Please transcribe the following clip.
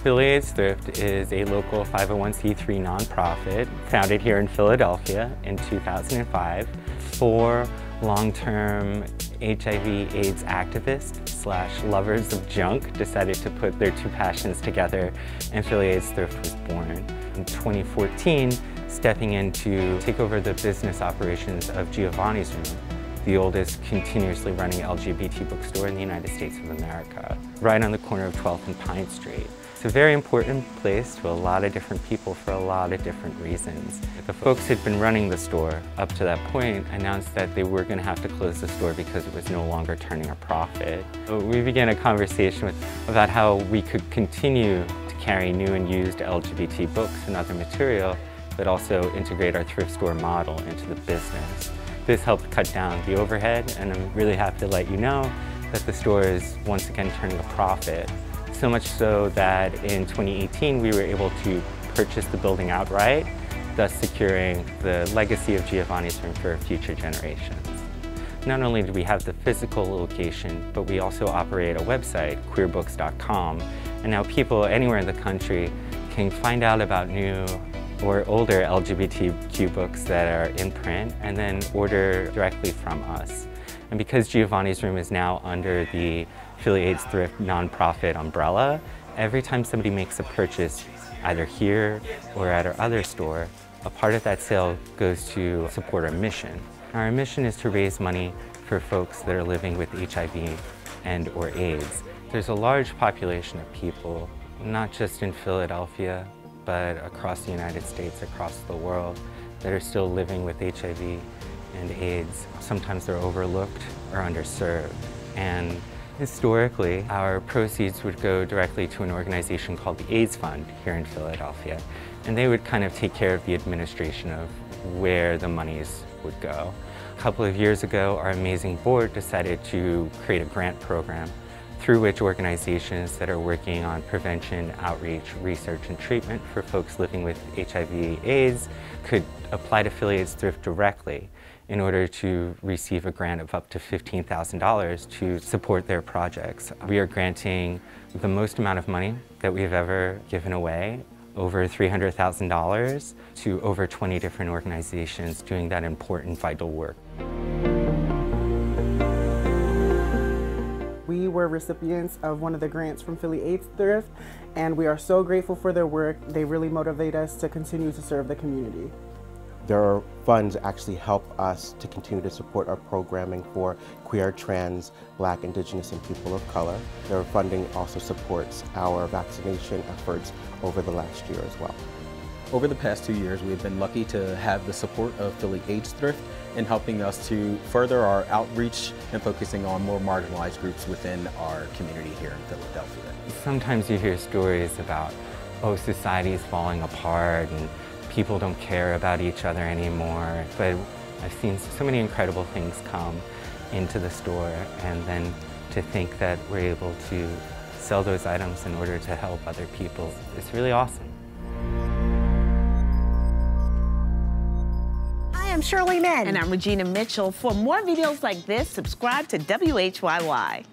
Philly Aids Thrift is a local 501c3 nonprofit founded here in Philadelphia in 2005. 4 long-term HIV/AIDS activists / lovers of junk decided to put their 2 passions together, and Philly Aids Thrift was born. In 2014, stepping in to take over the business operations of Giovanni's Room, the oldest continuously running LGBT bookstore in the United States of America, right on the corner of 12th and Pine Street. It's a very important place to a lot of different people for a lot of different reasons. The folks who'd been running the store up to that point announced that they were going to have to close the store because it was no longer turning a profit. So we began a conversation about how we could continue to carry new and used LGBT books and other material, but also integrate our thrift store model into the business. This helped cut down the overhead, and I'm really happy to let you know that the store is once again turning a profit. So much so that in 2018 we were able to purchase the building outright, thus securing the legacy of Giovanni's Room for future generations. Not only do we have the physical location, but we also operate a website, queerbooks.com, and now people anywhere in the country can find out about new or older LGBTQ books that are in print and then order directly from us. And because Giovanni's Room is now under the Philly Aids Thrift nonprofit umbrella, every time somebody makes a purchase, either here or at our other store, a part of that sale goes to support our mission. Our mission is to raise money for folks that are living with HIV and/or AIDS. There's a large population of people, not just in Philadelphia, but across the United States, across the world, that are still living with HIV and AIDS. Sometimes they're overlooked or underserved. And historically, our proceeds would go directly to an organization called the AIDS Fund here in Philadelphia. And they would kind of take care of the administration of where the monies would go. A couple of years ago, our amazing board decided to create a grant program through which organizations that are working on prevention, outreach, research, and treatment for folks living with HIV/AIDS could apply to Philly Aids Thrift directly in order to receive a grant of up to $15,000 to support their projects. We are granting the most amount of money that we've ever given away, over $300,000, to over 20 different organizations doing that important, vital work. We were recipients of one of the grants from Philly Aids Thrift, and we are so grateful for their work. They really motivate us to continue to serve the community. Their funds actually help us to continue to support our programming for queer, trans, Black, Indigenous, and people of color. Their funding also supports our vaccination efforts over the last year as well. Over the past 2 years, we've been lucky to have the support of Philly Aids Thrift in helping us to further our outreach and focusing on more marginalized groups within our community here in Philadelphia. Sometimes you hear stories about, oh, society's falling apart and people don't care about each other anymore. But I've seen so many incredible things come into the store, and then to think that we're able to sell those items in order to help other people is really awesome. I'm Shirley. And I'm Regina Mitchell. For more videos like this, subscribe to WHYY.